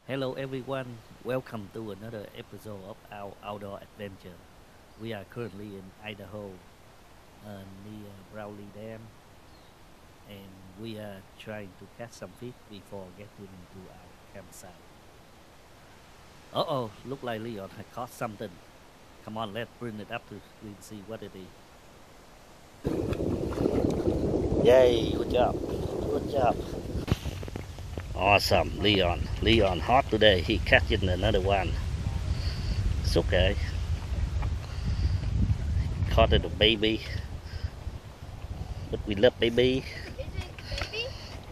Hello everyone, welcome to another episode of our outdoor adventure. We are currently in Idaho, near Brawley Dam, and we are trying to catch some fish before getting into our campsite. Oh, look like Leon had caught something. Come on, let's bring it up to screen see what it is. Yay, good job, good job. Awesome, Leon. Leon hot today. He catching another one. It's okay. Caught it a baby. But we love baby. Is it baby?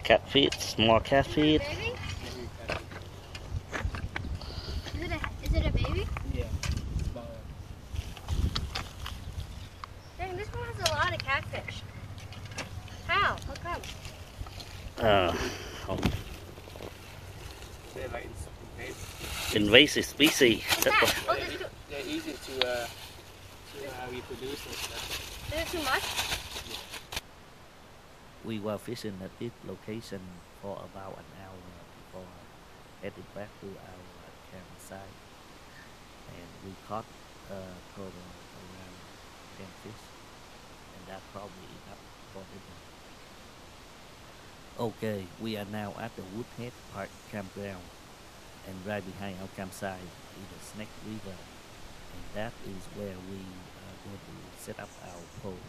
Catfish, small catfish. Baby? Is it a baby? Yeah. Dang, this one has a lot of catfish. How? How come? Oh, They're like invasive species. What's that? Oh, there's too, they're easy to reproduce and stuff. is it too much? We were fishing at this location for about an hour before heading back to our campsite, and we caught a total around 10 fish, and that's probably enough for dinner. Okay, we are now at the Woodhead Park Campground, and right behind our campsite is the Snake River, and that is where we are going to set up our pole.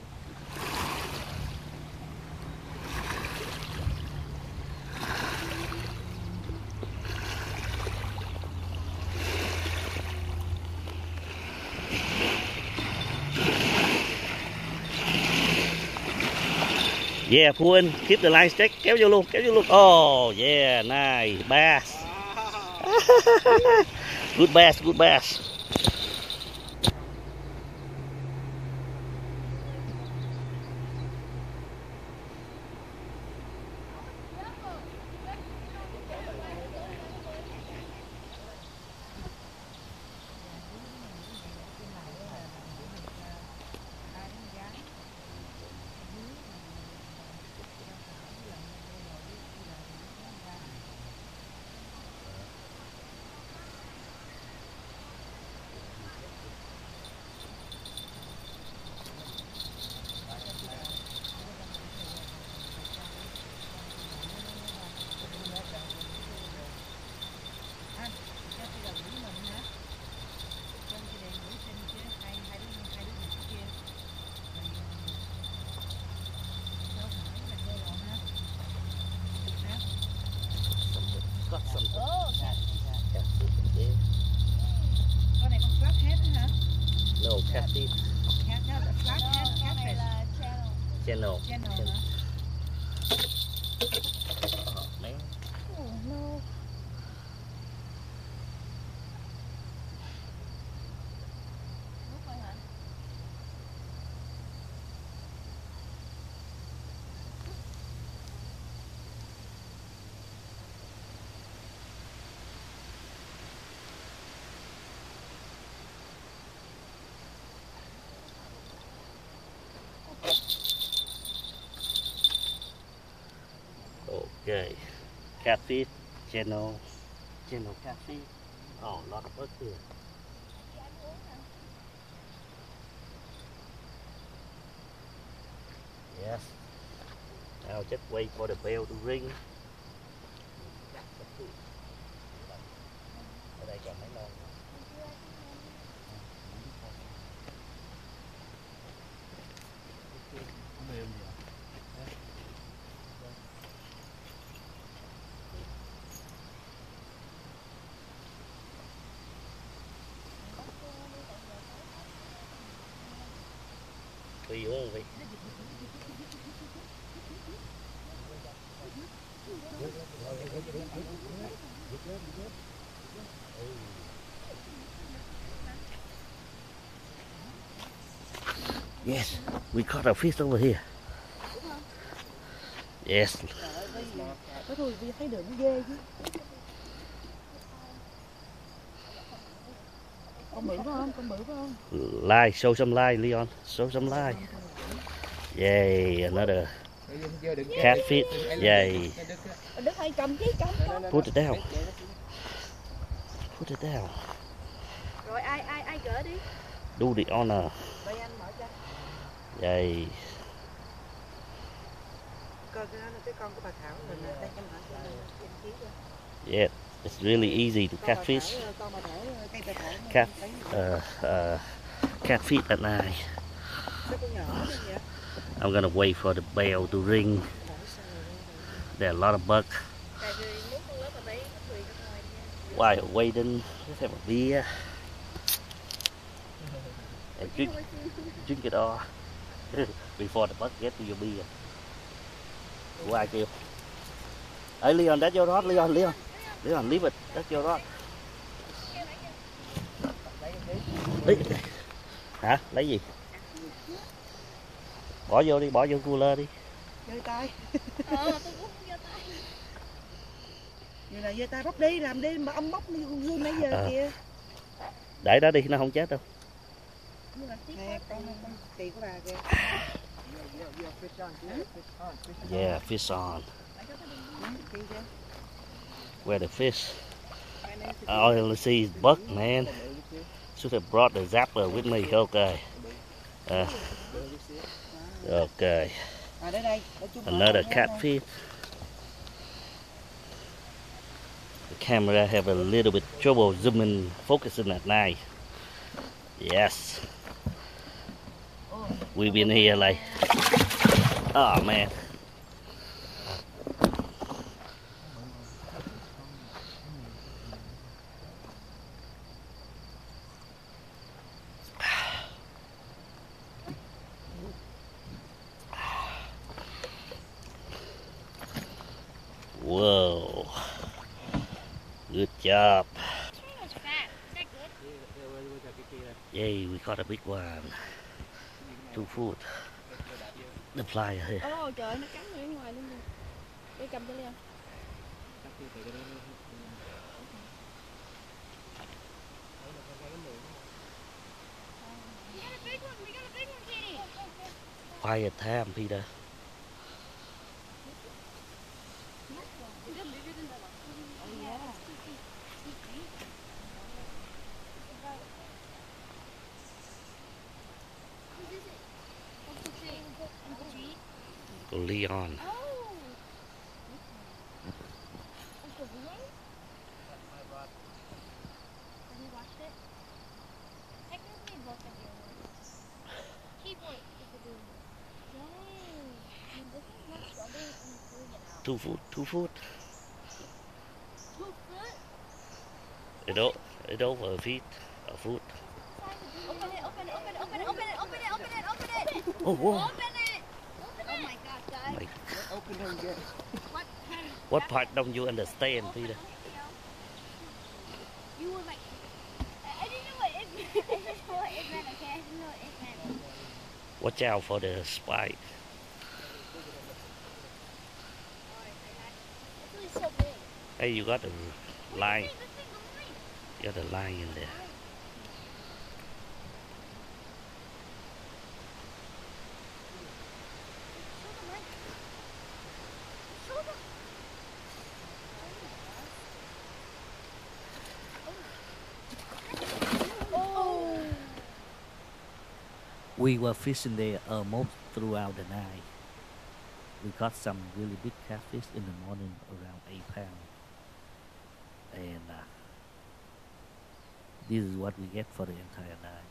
Yeah, Nguyen, keep the line straight. Kéo vô luôn, kéo vô luôn. Oh, yeah, nice. Bass. Good bass, good bass. Got some catfish. Con này con flathead nữa hả? No, catfish. Flathead, catfish. Channel. Channel hả? Oh, man. Oh no. Okay, catfish, channel catfish. Oh, a lot of us here. Yes. Now just wait for the bell to ring. Ở đây còn mấy lon. Tùy đúng không vậy? Yes, we caught a fish over here. Yes. Có thôi vì thấy đường nó ghê chứ. Con bự phải không? Con bự phải không? Lie, show some lie, Leon. Show some lie. Yay, another catfish. Yay. Đức hay cầm chứ cầm. Put it down. Put it down. Rồi ai gỡ đi. Do the honor. Đây anh mở cho. Yay. Coi cái con của bà Thảo rồi nè, đây em mở cho em ký cho. Yeah, it's really easy to catfish. Con bà Thảo, cây bà Thảo. Catfish at night. Sao con nhỏ đó vậy? I'm gonna wait for the bell to ring. There are a lot of bugs. Tại vì muốn con lớn mà bé nó cười ra ngoài nha. While you're waiting, let's have a beer. And drink it all before the bug get to your beer. Của ai kêu? Ê Leon, that's your rod, Leon, leave it, that's your rod. Ê. Hả? Lấy gì? Bỏ vô đi, bỏ vô cooler đi. Giơ tay. Tôi cũng không giơ tay. Như là giơ tay bóc đi, làm đi mà ông bóc như con gương nãy giờ kìa. Để đó đi, nó không chết đâu. Nè, con kỳ của bà kìa. Yeah, fish on. Where the fish? All I see is bug, man. Should have brought the zapper with me. Okay. Okay. Another catfish. The camera have a little bit trouble zooming, focusing at night. Yes. We've been here like, oh man. Whoa. Good job. Yay, we caught a big one. 2 foot. The plier here. Ồ trời, nó cắn ở ngoài luôn rồi. Đi cầm cho Leon. Quiet time, Peter. Go Leon. Two foot. 2 foot? It over a feet, a foot. Open it. Oh, whoa. Open it. Oh my God, guys. Like, Open and get. what part don't you understand, Peter? You were like, I didn't know what it meant. I just know what it meant, okay? I didn't know what it meant. Watch out for the spike. It's really so big. Hey, you got the line. You got the line in there. We were fishing there almost throughout the night. We caught some really big catfish in the morning, around 8 pounds. And this is what we get for the entire night.